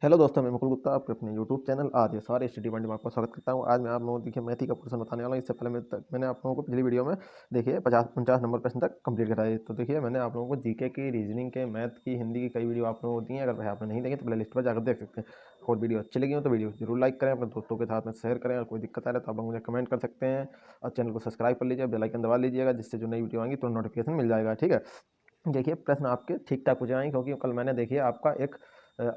Hello दोस्तों, मैं मुकुल गुप्ता आपके अपने यूट्यूब चैनल आज सारे स्टडी पॉइंट में आपका स्वागत करता हूं। आज मैं आप लोगों को देखिए मैथी का क्वेश्चन बताने वाला हूं। इससे पहले मैंने आप लोगों को पिछली वीडियो में देखिए 50-49 नंबर प्रश्न तक कंप्लीट कराए। तो देखिए मैंने आप लोगों को जीके की, रीजनिंग के, मैथ की, हिंदी की कई वीडियो आप लोगों को दी हैं। अगर भाई आपने नहीं देखे तो प्ले लिस्ट पर जाकर देख सकते हैं। और वीडियो अच्छी लगी हो तो वीडियो जरूर लाइक करें, अपने दोस्तों के साथ में शेयर करें। और कोई दिक्कत आ रहा है तो आप लोग मुझे कमेंट कर सकते हैं। और चैनल को सब्सक्राइब कर लीजिए, बेल आइकन दबा लीजिएगा, जिससे जो नई वीडियो आएंगी तो नोटिफिकेशन मिल जाएगा। ठीक है, देखिए प्रश्न आपके ठीक ठाक हो जाएंगे, क्योंकि कल मैंने देखिए आपका एक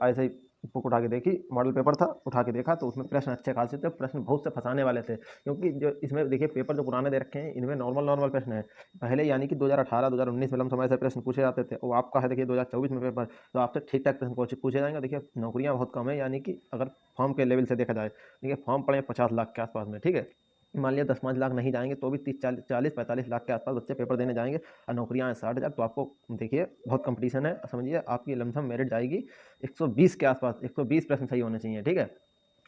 ऐसे ही बुक उठा के देखी, मॉडल पेपर था, उठा के देखा तो उसमें प्रश्न अच्छे खासे थे। प्रश्न बहुत से फंसाने वाले थे, क्योंकि जो इसमें देखिए पेपर जो पुराने दे रखे हैं इनमें नॉर्मल नॉर्मल प्रश्न है। पहले यानी कि 2018 2019 में लंबे समय से प्रश्न पूछे जाते थे, वो आपका है देखिए 2024 में पेपर, तो आपसे ठीक ठाक प्रश्न पूछे जाएंगे। देखिए नौकरियां बहुत कम है, यानी कि अगर फॉर्म के लेवल से देखा जाए, देखिए फॉर्म पड़े 50 लाख के आसपास में। ठीक है, मान लिया 10-5 लाख नहीं जाएंगे तो भी 30-40-45 लाख के आसपास बच्चे पेपर देने जाएंगे, और नौकरियां हैं 60,000। तो आपको देखिए बहुत कंपटीशन है, समझिए आपकी लमसम मेरिट जाएगी 120 के आसपास। 120 प्रश्न सही होने चाहिए। ठीक है,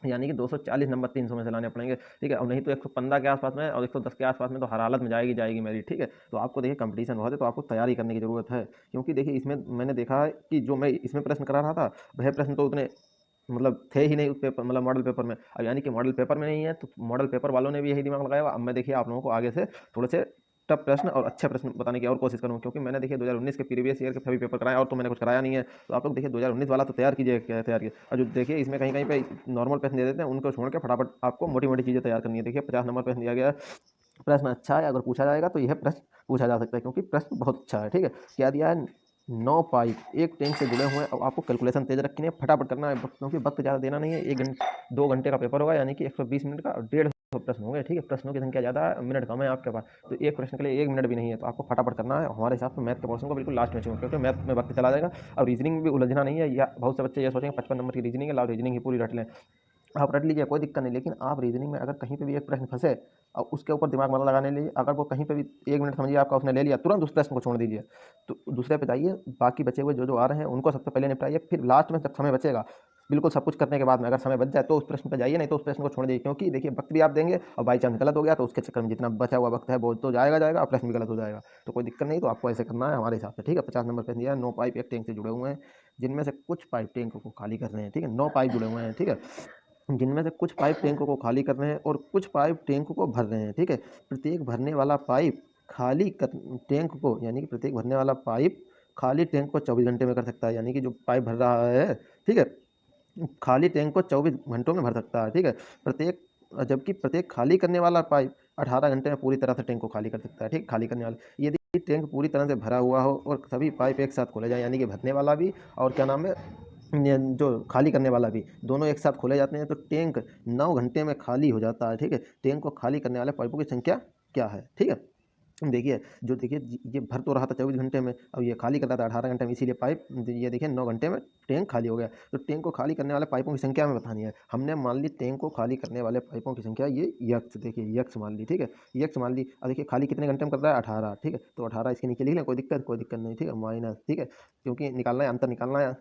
यानी कि 240 नंबर 300 में से लाने पड़ेंगे। ठीक है, और नहीं तो 115 के आसपास में और 110 के आसपास में तो हर हालत में जाएगी मेरिट। ठीक है, तो आपको देखिए कंपटीशन बहुत है, तो आपको तैयारी करने की ज़रूरत है। क्योंकि देखिए इसमें मैंने देखा है कि जो मैं इसमें प्रश्न करा रहा था, वह प्रश्न तो उतने मतलब थे ही नहीं उस पेपर, मतलब मॉडल पेपर में। अब यानी कि मॉडल पेपर में नहीं है तो मॉडल पेपर वालों ने भी यही दिमाग लगाया हुआ। अब मैं देखिए आप लोगों को आगे से थोड़े से टफ प्रश्न और अच्छे प्रश्न बताने की और कोशिश करूँ, क्योंकि मैंने देखिए 2019 के प्रीवियस ईयर के सभी पेपर कराए, और तो मैंने कुछ कराया नहीं है। तो आप लोग देखिए 2019 वाला तो तैयार कीजिए, क्या तैयार कीजिए। और जो देखिए इसमें कहीं कहीं पे नॉर्मल प्रश्न दे देते हैं, उनको छोड़ के फटाफट आपको मोटी मोटी चीज़ें तैयार करनी है। देखिए 50 नंबर प्रश्न दिया गया है, प्रश्न अच्छा है, अगर पूछा जाएगा तो यह प्रश्न पूछा जा सकता है, क्योंकि प्रश्न बहुत अच्छा है। ठीक है, क्या दिया है, 9 पाइप एक टैंक से जुड़े हुए हैं। अब आपको कैलकुलेशन तेज रखनी है, फटाफट करना है, क्योंकि वक्त ज़्यादा देना नहीं है। 1-2 घंटे का पेपर होगा, यानी कि 120 मिनट का, और 150 प्रश्न होंगे। ठीक है, प्रश्नों की संख्या ज़्यादा है, मिनट कम है आपके पास, तो एक प्रश्न के लिए 1 मिनट भी नहीं है। तो आपको फटाफट करना है। हमारे हिसाब से मैथ के पोर्शन को बिल्कुल लास्ट में छोड़, क्योंकि मैथ में वक्त चला जाएगा। और रीजनिंग में भी उलझना नहीं है। या बहुत से बच्चे ये सोचेंगे 55 नंबर की रीजनिंग है, लाओ रीजनिंग ही पूरी रट लें। आप रट लीजिए, कोई दिक्कत नहीं, लेकिन आप रीजनिंग में अगर कहीं पे भी एक प्रश्न फंसे और उसके ऊपर दिमाग मत लगाने लीजिए। अगर वो कहीं पे भी 1 मिनट समझिए आपका उसने ले लिया, तुरंत उस प्रश्न को छोड़ दीजिए, तो दूसरे पे जाइए। बाकी बचे हुए जो जो आ रहे हैं उनको सबसे पहले निपटाइए, फिर लास्ट में जब समय बचेगा, बिल्कुल सब कुछ करने के बाद में अगर समय बच जाए तो उस प्रश्न पर जाइए, नहीं तो उस प्रश्न को छोड़ दीजिए। क्योंकि देखिए वक्त भी आप देंगे और बाई चांस गलत हो गया तो उसके चक्कर में जितना बचा हुआ वक्त है वो तो जाएगा और प्रश्न भी गलत हो जाएगा। तो कोई दिक्कत नहीं, तो आपको ऐसे करना है हमारे हिसाब से। ठीक है, 50 नंबर प्रश्न दिया है। 9 पाइप एक टैंक से जुड़े हुए हैं, जिनमें से कुछ पाइप टैंक को खाली कर रहे हैं। ठीक है, 9 पाइप जुड़े हुए हैं। ठीक है, जिनमें से कुछ पाइप टैंक को खाली कर रहे हैं और कुछ पाइप टैंक को भर रहे हैं। ठीक है, प्रत्येक भरने वाला पाइप खाली टैंक को, यानी कि प्रत्येक भरने वाला पाइप खाली टैंक को 24 घंटे में कर सकता है। यानी कि जो पाइप भर रहा है, ठीक है, खाली टैंक को 24 घंटों में भर सकता है। ठीक है, प्रत्येक जबकि प्रत्येक खाली करने वाला पाइप 18 घंटे में पूरी तरह से टैंक को खाली कर सकता है। ठीक, खाली करने वाला, यदि टैंक पूरी तरह से भरा हुआ हो और सभी पाइप एक साथ खोले जाए, यानी कि भरने वाला भी और क्या नाम है, जो खाली करने वाला भी, दोनों एक साथ खोले जाते हैं, तो टैंक 9 घंटे में खाली हो जाता है। ठीक है, टैंक को खाली करने वाले पाइपों की संख्या क्या है। ठीक है, देखिए जो देखिए ये भर तो रहा था 24 घंटे में, अब ये खाली कर रहा था 18 घंटे में, इसीलिए पाइप ये देखिए 9 घंटे में टैंक खाली हो गया। तो टैंक को खाली करने वाले पाइपों की संख्या हमें बतानी है। हमने मान ली टैंक को खाली करने वाले पाइपों की संख्या, ये यक्स, देखिए यक्स मान ली। ठीक है, यक्स मान ली। अब देखिए खाली कितने घंटे में कर रहा है, 18। ठीक है, तो 18 इसके नीचे लिख लें, कोई दिक्कत नहीं। ठीक है, माइनस, ठीक है, क्योंकि निकालना है, अंतर निकालना है।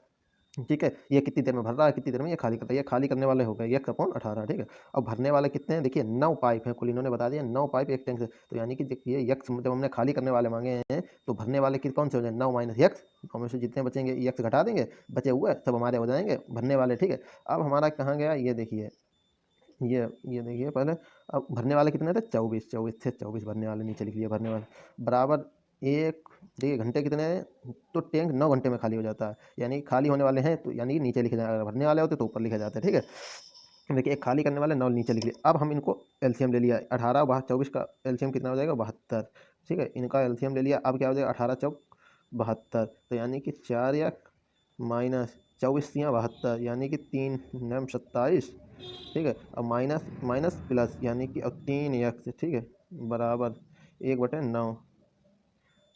ठीक है, ये कितनी देर में भर रहा है, कितनी देर में ये खाली करता है। ये खाली करने वाले हो गए 1/18। ठीक है, अब भरने वाले कितने हैं, देखिए 9 पाइप हैं कुल, इन्होंने बता दिया 9 पाइप एक टैंक से। तो यानी कि देखिए यक्स, जब हमने खाली करने वाले मांगे हैं तो भरने वाले कौन से हो जाए, 9 माइनस यक्स, नौ में से जितने बचेंगे यक्स घटा देंगे, बचे हुए सब हमारे हो जाएंगे भरने वाले। ठीक है, अब हमारा कहाँ गया, ये देखिए, ये देखिए पहले, अब भरने वाले कितने थे, 24 24 थे, 24 भरने वाले, नीचे लिख लिया भरने वाले बराबर एक। देखिए घंटे कितने हैं, तो टैंक 9 घंटे में खाली हो जाता है, यानी खाली होने वाले हैं तो यानी कि नीचे लिखे जाए, अगर भरने वाले होते तो ऊपर लिखा जाता है। ठीक है, देखिए एक खाली करने वाले 9 नीचे लिख लिया। अब हम इनको एलसीएम ले लिया, 18 24 का एलसीएम कितना हो जाएगा, 72। ठीक है, इनका एलसीएम ले लिया, अब क्या हो जाएगा, 18 चौक 72, तो यानी कि 4 या माइनस 24 या 72, यानी कि 3 नम 27। ठीक है, अब माइनस माइनस प्लस, यानी कि अब 3 एक्स, ठीक है, बराबर 1/9।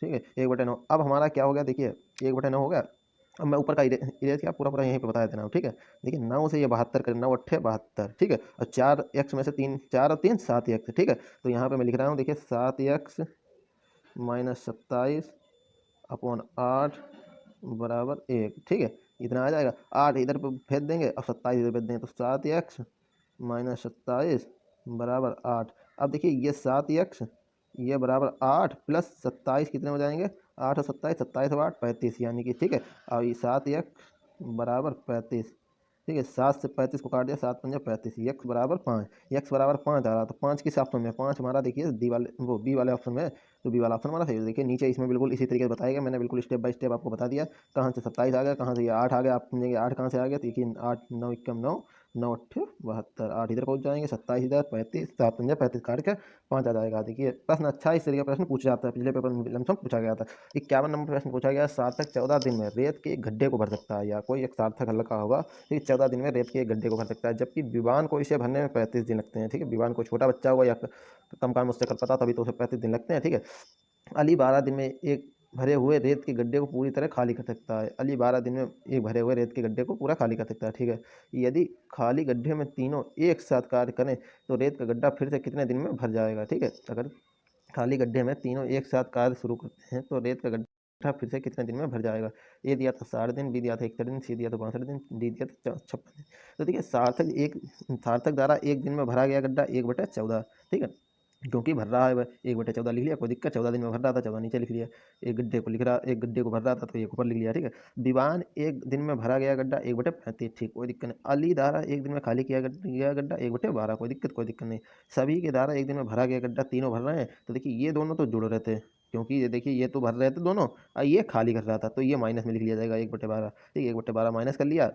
ठीक है, 1/9। अब हमारा क्या हो गया, देखिए 1/9 हो गया। अब मैं ऊपर का इरेज किया, पूरा पूरा यहीं पे बता देना हूँ। ठीक है, देखिए 9 से ये 72 कर, 9 अट्ठे 72। ठीक है, और 4 एक्स में से 3, 4 और 3 7 एक्स। ठीक है, तो यहाँ पे मैं लिख रहा हूँ, देखिए 7 एक्स माइनस 27 अपॉन 8 बराबर 1। ठीक है, इतना आ जाएगा। 8 इधर पे भेज देंगे और 27 इधर भेज देंगे, तो 7 एक्स माइनस 27 बराबर 8। अब देखिए ये 7 एक्स, ये बराबर 8 प्लस 27 कितने हो जाएंगे, 8 और 27, 27 और 8 35, यानी कि ठीक है, और ये 7 एक्स बराबर 35। ठीक है। 7 से 35 को काट दिया, 7 पंजा 35, यक्स बराबर 5, यक्स बराबर 5 आ रहा, तो 5 किस ऑप्शन में, 5 हमारा देखिए डी वाले वो बी वाले ऑप्शन में, तो बी वाला ऑप्शन हमारा सही है। देखिए नीचे इसमें बिल्कुल इसी तरीके से बताया गया, मैंने बिल्कुल स्टेप बाय स्टेप आपको बता दिया। कहाँ से 27 आ गया, कहाँ से ये 8 आ गया, आप समझेंगे 8 कहाँ से आ गया, तो देखिए 8 9 इक्कम 9, 9 अट्ठे 72, 8 इधर पहुंच जाएंगे, 27 इधर 35, 7 पंजा 35 काट के 5 आ जाएगा। देखिए प्रश्न अच्छा है, इस तरीके का प्रश्न पूछा जाता है, पिछले पेपर में लमसम पूछा गया था। 51 नंबर प्रश्न पूछा गया, सार्थक 14 दिन में रेत के एक गड्ढे को भर सकता है, या कोई एक सार्थक हल का होगा, ठीक है, 14 दिन में रेत के एक गड्ढे को भर सकता है, जबकि विवान को इसे भरने में 35 दिन लगते हैं। ठीक है, विवान को छोटा बच्चा होगा या कम काम उससे कर पाता, तभी तो उसे 35 दिन लगते हैं। ठीक है, अली 12 दिन में एक भरे हुए रेत के गड्ढे को पूरी तरह खाली कर सकता है, अली 12 दिन में एक भरे हुए रेत के गड्ढे को पूरा खाली कर सकता है। ठीक है, यदि खाली गड्ढे में तीनों एक साथ कार्य करें तो रेत का गड्ढा फिर से कितने दिन में भर जाएगा। ठीक है, अगर खाली गड्ढे में तीनों एक साथ कार्य शुरू करते हैं तो रेत का गड्ढा फिर से कितने दिन में भर जाएगा। ए दिया था 60 दिन, बी दिया था 61 दिन, सी दिया था 62 दिन, डी दिया था 56 दिन। तो देखिए सार्थक द्वारा एक दिन में भरा गया गड्ढा 1/14। ठीक है, क्योंकि भर रहा है वह 1/14 लिख लिया, कोई दिक्कत, 14 दिन में भर रहा था, 14 नीचे लिख लिया। एक गड्ढे को लिख रहा, एक गड्ढे को भर रहा था तो एक ऊपर लिख लिया। ठीक है, विवान एक दिन में भरा गया गड्ढा 1/35, ठीक, कोई दिक्कत नहीं। अली द्वारा एक दिन में खाली किया गया गड्ढा 1/12, कोई दिक्कत नहीं। सभी के द्वारा एक दिन में भरा गया गड्ढा तीनों भर रहे हैं, तो देखिए ये दोनों तो जुड़ रहे थे, क्योंकि ये देखिए ये तो भर रहे थे दोनों, और ये खाली कर रहा था, तो ये माइनस में लिख लिया जाएगा 1/12। ठीक है, 1/12 माइनस कर लिया,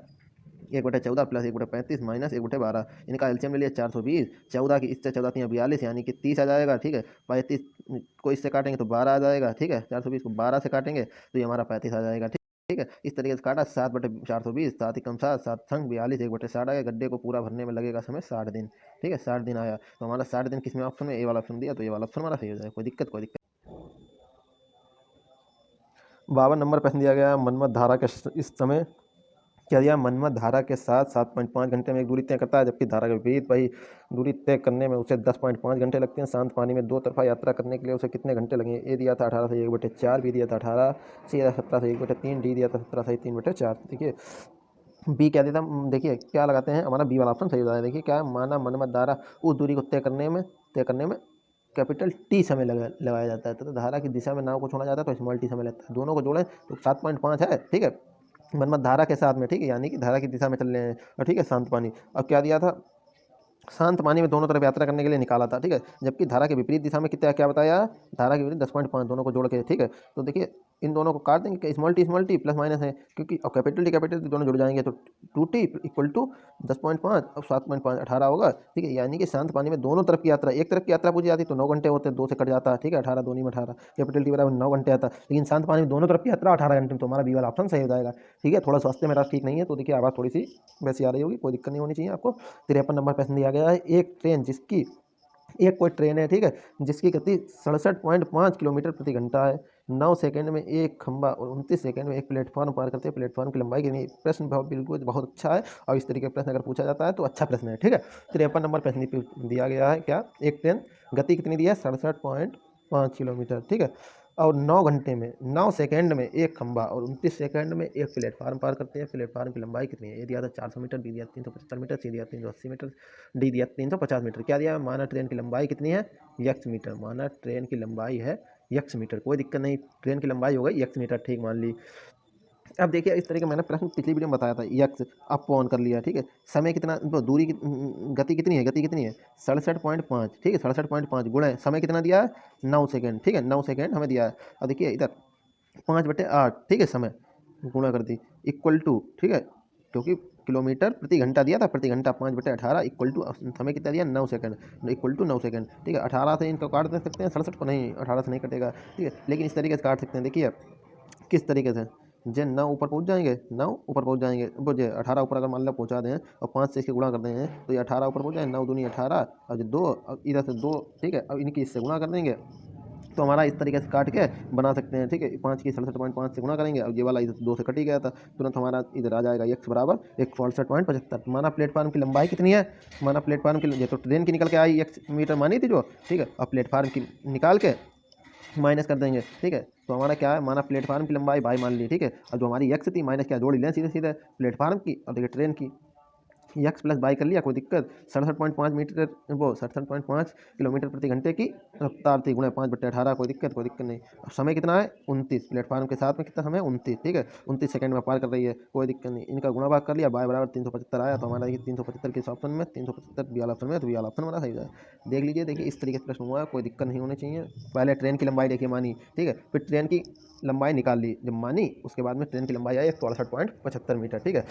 1/14 प्लस 1/35 माइनस 1/12, इनका एलसीएम ले लिया 420, 14 की इससे 14 3 42 यानी कि 30 आ जाएगा। ठीक है, 35 को इससे काटेंगे तो 12 आ जाएगा। ठीक है, 420 को 12 से काटेंगे तो ये हमारा 35 आ जाएगा। ठीक है, इस तरीके से काटा, 7/420, 7 ही कम 7, 7 संग 42, 1/60 आया, गड्ढे को पूरा भरने में लगेगा समय 60 दिन। ठीक है, 60 दिन आया, तो हमारा 60 दिन किसमें ऑप्शन में, ए वाला ऑप्शन दिया, तो ये वाला ऑप्शन हमारा सही हो जाएगा, कोई दिक्कत। 52 नंबर प्रश्न दिया गया, मनमत धारा के इस समय क्या दिया, मनमत धारा के साथ 7.5 घंटे में एक दूरी तय करता है, जबकि धारा के विपरीत वही दूरी तय करने में उसे 10.5 घंटे लगते हैं। शांत पानी में दो तरफा यात्रा करने के लिए उसे कितने घंटे लगेंगे। ए दिया था 18 से 1/4, बी दिया था 18, सी दिया था 17 से 1/3, डी दिया था 17 से 3/4। देखिए बी क्या देता, देखिए क्या लगाते हैं, हमारा बी वाला ऑप्शन सही होता है। देखिए क्या, माना मनमत धारा उस दूरी को तय करने में कैपिटल टी समय लगाया जाता है, तो धारा की दिशा में नाव को छोड़ा जाता है तो स्मॉल टी समय लगता है। दोनों को जोड़ें तो 7.5 है। ठीक है, मनमत धारा के साथ में, ठीक है, यानी कि धारा की दिशा में चल रहे हैं, और ठीक है शांत पानी। अब क्या दिया था, शांत पानी में दोनों तरफ यात्रा करने के लिए निकाला था। ठीक है, जबकि धारा के विपरीत दिशा में कितना, क्या बताया, धारा के विपरीत 10.5, दोनों को जोड़ के। ठीक है, तो देखिए इन दोनों को काट देंगे, स्मॉल टी प्लस माइनस है, क्योंकि अब कैपिटल टी दोनों जुड़ जाएंगे, तो 2t इक्वल टू 10.5 अब 7.5 18 होगा। ठीक है, यानी कि शांत पानी में दोनों तरफ की यात्रा, एक तरफ की यात्रा पूछी जाती तो 9 घंटे होते, 2 से कट जाता है। ठीक है, 18 2 में 18, कैपिटल टी बराबर 9 घंटे आता, लेकिन शांत पानी में दोनों तरफ की यात्रा 18 घंटे में, तो हमारा बी वाला ऑप्शन सही हो जाएगा। ठीक है, थोड़ा स्वास्थ्य मेरा ठीक नहीं है, तो देखिए आवाज़ थोड़ी सी वैसी आ रही होगी, कोई दिक्कत नहीं होनी चाहिए आपको। 53 नंबर प्रश्न दिया गया है, कोई ट्रेन है, ठीक है, जिसकी गति 67.5 किलोमीटर प्रति घंटा है, 9 सेकंड में एक खंभा और 29 सेकंड में एक प्लेटफॉर्म पार करते हैं, प्लेटफॉर्म की लंबाई कितनी। प्रश्न बिल्कुल बहुत अच्छा है, और इस तरीके का प्रश्न अगर पूछा जाता है तो अच्छा प्रश्न है। ठीक है, 53 नंबर प्रश्न दिया गया है, क्या, एक ट्रेन गति कितनी दी है, 67.5 किलोमीटर। ठीक है, और 9 घंटे में 9 सेकंड में एक खंभा और 29 सेकंड में एक प्लेटफार्म पार करते हैं, प्लेटफार्म की लंबाई कितनी है। ये दिया था 400 मीटर, बी दिया 375 मीटर, सी दिया 380 मीटर, डी दिया 350 मीटर। क्या दिया, माना ट्रेन की लंबाई कितनी है, यक्स मीटर, माना ट्रेन की लंबाई है यक्स मीटर, कोई दिक्कत नहीं, ट्रेन की लंबाई हो गई यक्स मीटर, ठीक मान ली। अब देखिए इस तरह का मैंने प्रश्न पिछली वीडियो में बताया था, यक्स अप ऑन कर लिया। ठीक है, समय कितना, तो दूरी की गति कितनी है 67.5। ठीक है, 67.5 गुणा समय कितना दिया है, 9 सेकेंड। ठीक है, 9 सेकेंड हमें दिया है, और देखिए इधर 5/8, ठीक है, समय गुणा कर दी इक्वल टू, ठीक है, क्योंकि किलोमीटर प्रति घंटा दिया था, प्रति घंटा 5/18 इक्वल टू समय कितना दिया, 9 सेकंड, इक्वल टू 9 सेकंड। ठीक है, 18 से इनको काट दे सकते हैं, 67 को नहीं, 18 से नहीं कटेगा। ठीक है, लेकिन इस तरीके से काट सकते हैं। देखिए किस तरीके से, जे 9 ऊपर पहुंच जाएंगे, 9 ऊपर पहुंच जाएंगे, वो जे 18 ऊपर अगर मान लो पहुंचा दें और 5 से इसके गुणा कर देंगे तो ये 18 ऊपर पहुंच जाए, 9 दूनी 18, और जो 2, अब इधर से 2, ठीक है, अब इनकी इससे गुणा कर देंगे तो हमारा इस तरीके से काट के बना सकते हैं। ठीक है, 5 की 67.5 से गुणा करेंगे, अब ये वाला इधर 2 से कट ही गया था, तुरंत हमारा इधर आ जाएगा x बराबर 168.75। माना प्लेटफार्म की लंबाई कितनी है, माना प्लेटफार्म की, ये तो ट्रेन की निकल के आई x मीटर मानी थी जो, ठीक है, अब प्लेटफार्म की निकाल के माइनस कर देंगे। ठीक है, तो हमारा क्या है, माना प्लेटफार्म की लंबाई बाई मान ली। ठीक है, अब जो हमारी x थी माइनस क्या, जोड़ लें सीधे सीधे प्लेटफार्म की और देखिए ट्रेन की, एक्स प्लस वाई कर लिया, कोई दिक्कत। 67.5 मीटर, वो 67.5 किलोमीटर प्रति घंटे की रफ्तार थी, गुणा 5/18, कोई दिक्कत नहीं। अब समय कितना है 29, प्लेटफार्म के साथ में कितना समय 29, ठीक है, 29 सेकंड में पार कर रही है, कोई दिक्कत नहीं। इनका गुणा भाग कर लिया, बाय बराबर 375 आया, तो हमारा ये 375 किस ऑप्शन में, 375 बी वाला ऑप्शन में, तो बी वाला ऑप्शन हमारा सही है। देख लीजिए, देखिए इस तरीके से प्रश्न हुआ है, कोई दिक्कत नहीं होनी चाहिए। पहले ट्रेन की लंबाई देखिए मानी, ठीक है, फिर ट्रेन की लंबाई निकाल ली, जब मानी उसके बाद में ट्रेन की लंबाई आई 168.75 मीटर, ठीक है।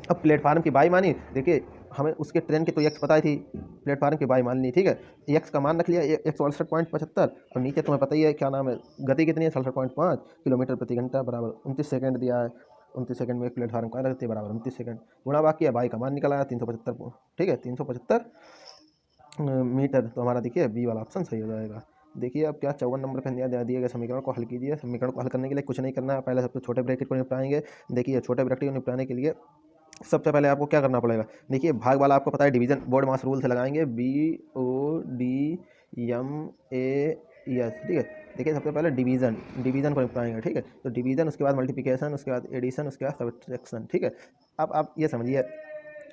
अब प्लेटफार्म की बाई मानी, देखिए हमें उसके ट्रेन की तो एक्स पता ही थी, प्लेटफार्म की बाई मान ली, ठीक है, एक्स का मान रख लिया 168.75, और नीचे तुम्हें पता ही है क्या नाम है, गति कितनी है 67.5 किलोमीटर प्रति घंटा, बराबर 29 सेकंड दिया है। 29 सेकंड में एक प्लेटफार्म का लगती है, बराबर 29 सेकंड, गुणा बाकी है, बाई का मान निकल आया 375, ठीक है, 375 मीटर, तो हमारा देखिए बी वाला ऑप्शन सही हो जाएगा। देखिए अब क्या 54 नंबर पर दिए गए समीकरण को हल कीजिए। समीकरण को हल करने के लिए कुछ नहीं करना है, पहले सबसे छोटे ब्रैकेट को निपटाएंगे। देखिए छोटे ब्रैकेट को निपटाने के लिए सबसे पहले आपको क्या करना पड़ेगा, देखिए भाग वाला आपको पता है डिवीजन बोर्ड मास रूल से लगाएंगे, BODMAS, ठीक है। देखिए सबसे पहले डिवीजन को निपटाएंगे, ठीक है, तो डिवीजन, उसके बाद मल्टीप्लिकेशन, उसके बाद एडिशन, उसके बाद सब्ट्रैक्शन, ठीक है। अब आप ये समझिए,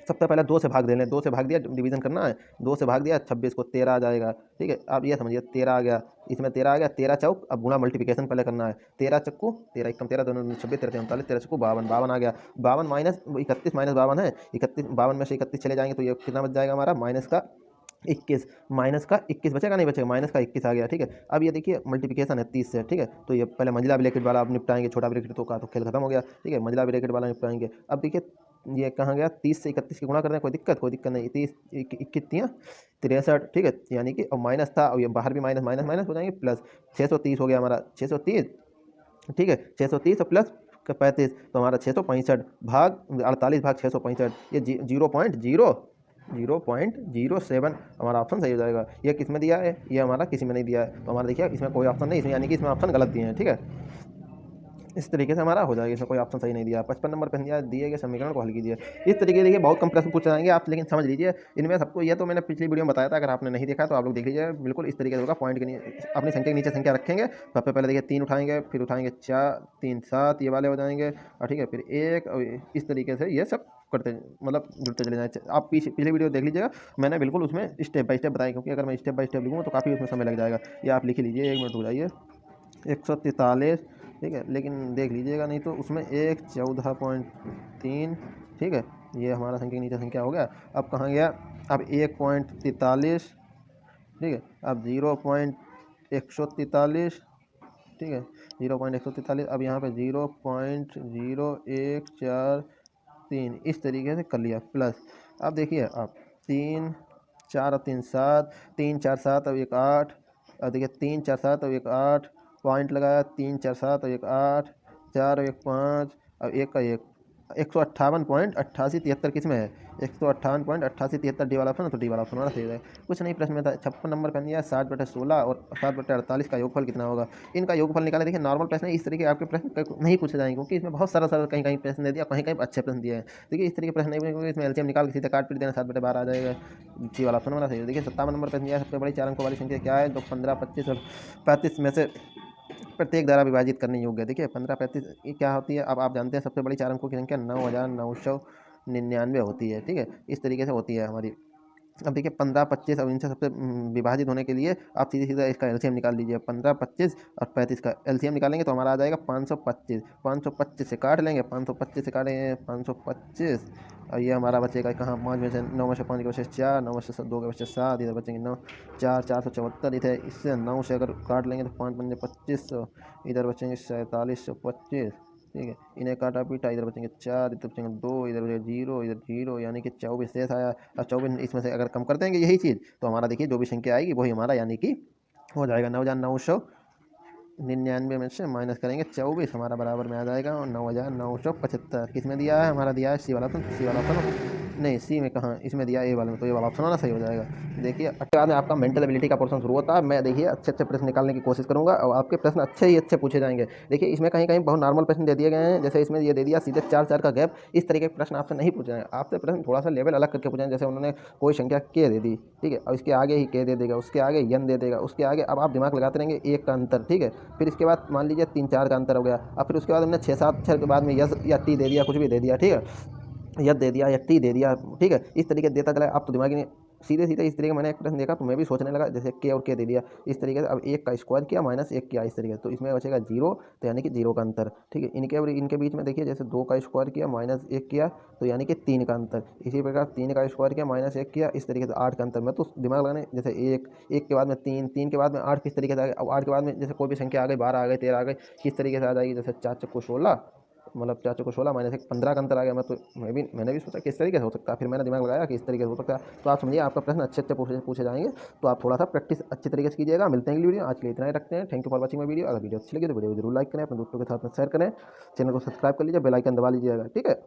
सबसे पहले 2 से भाग दे लें, 2 से भाग दिया, डिवीजन करना है, 2 से भाग दिया 26 को 13 आ जाएगा, ठीक है। आप ये समझिए 13 आ गया, इसमें 13 आ गया, 13 चौक, अब गुणा मल्टीप्लिकेशन पहले करना है, 13 चक्कू 13 एकम 13 दोनों 26, 13 39, 13 चक्कू 52, 52 आ गया, 52 माइनस 31 माइनस 52 है, 31, 52 में से 31 चले जाएंगे तो ये कितना बच जाएगा हमारा, माइनस का 21 बचेगा, नहीं बचेगा, माइनस का 21 आ गया, ठीक है। अब ये देखिए मल्टीप्लिकेशन है 30 से, ठीक है, तो ये पहले मंजिला ब्रैकेट वाला आप निपटाएंगे, छोटा ब्रैकेट तो का तो खेल खत्म हो गया, ठीक है, मंजिला ब्रैकेट वाला निपटाएंगे। अब देखिए ये कहाँ गया, 30 से 31 की गुणा कर रहे हैं, कोई दिक्कत नहीं, 30 21 63, ठीक है, यानी कि अब माइनस था, और ये बाहर भी माइनस माइनस माइनस हो जाएंगे, प्लस 630 हो गया हमारा, 630, ठीक है, 630 और प्लस 35, तो हमारा 665 भाग 48 भाग 665, ये 0.07 हमारा ऑप्शन सही हो जाएगा। ये किस में दिया है, ये हमारा किसी में नहीं दिया है, तो हमारा देखिए इसमें कोई ऑप्शन नहीं, इसमें यानी कि इसमें ऑप्शन गलत दिए हैं, ठीक है, इस तरीके से हमारा हो जाएगा, इसमें कोई ऑप्शन सही नहीं दिया। 55 नंबर पर दिए गए समीकरण को हल कीजिए। इस तरीके से देखिए बहुत कम प्रश्न पूछ जाएंगे आप, लेकिन समझ लीजिए इनमें सबको, ये तो मैंने पिछली वीडियो में बताया था, अगर आपने नहीं देखा तो आप लोग देख लीजिए, बिल्कुल इस तरीके से होगा। पॉइंट के अपनी संख्या के नीचे संख्या रखेंगे, सबसे पहले देखिए 3 उठाएंगे, फिर उठाएंगे 4 3 7, ये वाले हो जाएंगे, और ठीक है, फिर 1, और इस तरीके से ये सब करते, मतलब जुड़ते चले जाए। आप पिछली वीडियो देख लीजिएगा, मैंने बिल्कुल उसमें स्टेप बाय स्टेप बताया, क्योंकि अगर मैं स्टेप बाय स्टेप लिखूँगा तो काफ़ी उसमें समय लग जाएगा। ये आप लिख लीजिए, 1 मिनट हो जाइए, 143, ठीक है, लेकिन देख लीजिएगा नहीं तो उसमें 1 14.3, ठीक है, ये हमारा संख्या नीचे संख्या हो गया। अब कहाँ गया, अब 1.43, ठीक है, अब 0.143, ठीक है, 0.143, अब यहाँ पे 0.0143, इस तरीके से कर लिया, प्लस अब देखिए आप 3 4 और 3 7, 3 4 7 और 1 8, और देखिए 3 4 7 और 1 8, पॉइंट लगाया, 3 4 7 और 1 8, 4 और 1 5, और 1 का 1, 158.8873 किस में है, 158.8873 डी वाला ऑप्शन है, तो डी वाला ऑप्शन हमारा सही है। कुछ नहीं, प्रश्न में था 56 नंबर पर दिया 60/16 और 60/48 का योगफल कितना होगा, इनका योगफल निकालें। देखिए नॉर्मल प्रश्न है, इस तरीके आपके प्रश्न नहीं पूछे जाएंगे, क्योंकि इसमें बहुत सारा कहीं कहीं प्रश्न दे दिया, कहीं कहीं अच्छे प्रश्न दिए हैं। देखिए इस तरीके प्रश्न नहीं बनेंगे, इसमें एलसीएम निकाल के सीधे काट पीट देना, 7/12 आ जाएगा, सी वाला ऑप्शन हमारा सही है। देखिए 57 नंबर प्रश्न दिया, सबसे बड़ी 4 अंकों वाली संख्या क्या है, जो 15 25 और 35 में से प्रत्येक द्वारा विभाजित करने योग्य है। देखिए 15 35 ये क्या होती है, अब आप जानते हैं सबसे बड़ी 4 अंकों की संख्या 9999 होती है, ठीक है, इस तरीके से होती है हमारी। अब देखिए 15 25 अब इनसे सबसे विभाजित होने के लिए आप सीधा इसका एलसीएम निकाल लीजिए। 15 25 और 35 का एलसीएम निकालेंगे तो हमारा आ जाएगा 525। 525 से काट लेंगे, 525 से काटेंगे 525, और ये हमारा बचेगा कहाँ, 5 में से 9 में से 5 के बचे 4, 9 में से 2 के बचे 7, इधर बचेंगे 9 4 474, इधर इससे 9 से अगर काट लेंगे तो 5 5 2500, इधर बचेंगे 4725, ठीक है, इन्हें काटा पीटा, इधर बचेंगे 4, इधर बचेंगे 2, इधर बचेगा 0, इधर 0, यानी कि 24 शेष आया। अब 24 इसमें से अगर कम कर देंगे यही चीज़, तो हमारा देखिए जो भी संख्या आएगी वही हमारा यानी कि हो जाएगा 9999 में से माइनस करेंगे 24, हमारा बराबर में आ जाएगा 9975। किस में दिया है, हमारा दिया है सी वाला ऑप्शन, नहीं सी में कहाँ, इसमें दिया ए वाले में, तो ये वाला ऑप्शन होना सही हो जाएगा। देखिए अच्छे बाद में आपका मेंटल एबिलिटी का पोर्शन शुरू होता है। मैं देखिए अच्छे अच्छे प्रश्न निकालने की कोशिश करूंगा, और आपके प्रश्न अच्छे पूछे जाएंगे। देखिए इसमें कहीं कहीं बहुत नॉर्मल प्रश्न दे दिए गए हैं, जैसे इसमें ये दे दिया सीधे 4 4 का गैप, इस तरीके के प्रश्न आपसे नहीं पूछे जाएंगे। आपसे प्रश्न थोड़ा सा लेवल अलग करके पूछे, जैसे उन्होंने कोई संख्या के दे दी, ठीक है, और इसके आगे ही के दे देगा, उसके आगे यन दे देगा, उसके आगे अब आप दिमाग लगाते रहेंगे 1 का अंतर, ठीक है, फिर इसके बाद मान लीजिए 3 4 का अंतर हो गया, अब फिर उसके बाद हमने 6 7 अक्षर के बाद में यस या टी दे दिया, कुछ भी दे दिया, ठीक है, यद दे दिया या टी दे दिया, ठीक है, इस तरीके से देता चला। अब तो दिमाग ही नहीं, सीधे सीधे इस तरीके का मैंने एक प्रश्न देखा तो मैं भी सोचने लगा, जैसे के और के दे दिया इस तरीके से। अब एक का स्क्वायर किया माइनस एक किया इस तरीके से, तो इसमें बचेगा जीरो, तो यानी कि जीरो का अंतर, ठीक है। इनके और इनके बीच में देखिए, जैसे दो का स्क्वायर किया माइनस एक किया, तो यानी कि तीन का अंतर। इसी प्रकार तीन का स्क्वायर किया माइनस एक किया, इस तरीके से आठ का अंतर। मैं तो दिमाग लगाने, जैसे एक, एक के बाद में तीन, तीन के बाद में आठ, किस तरीके से आ गए। अब आठ के बाद में जैसे कोई भी संख्या आ गई, 12 आ गई, 13 आ गई, किस तरीके से आ जाएगी। जैसे चार चक्को 16, मतलब चार चौको 16 माइनस एक 15 का अंतर आ गया। मैंने भी सोचा कि इस तरीके से हो सकता है, फिर मैंने दिमाग लगाया कि इस तरीके से हो सकता है। तो आप समझिए, आपका प्रश्न अच्छे अच्छे पूछे जाएंगे, तो आप थोड़ा सा प्रैक्टिस अच्छे तरीके से कीजिएगा। मिलते हैं अगली वीडियो, आज के लिए इतना ही रखते हैं। Thank you for watching my video. अगर वीडियो अच्छी लगी तो वीडियो को जरूर लाइक करें, अपने दोस्तों के साथ में शेयर करें, चैनल को सब्सक्राइब कर लीजिए, बेल आइकन दबा लीजिएगा, ठीक है।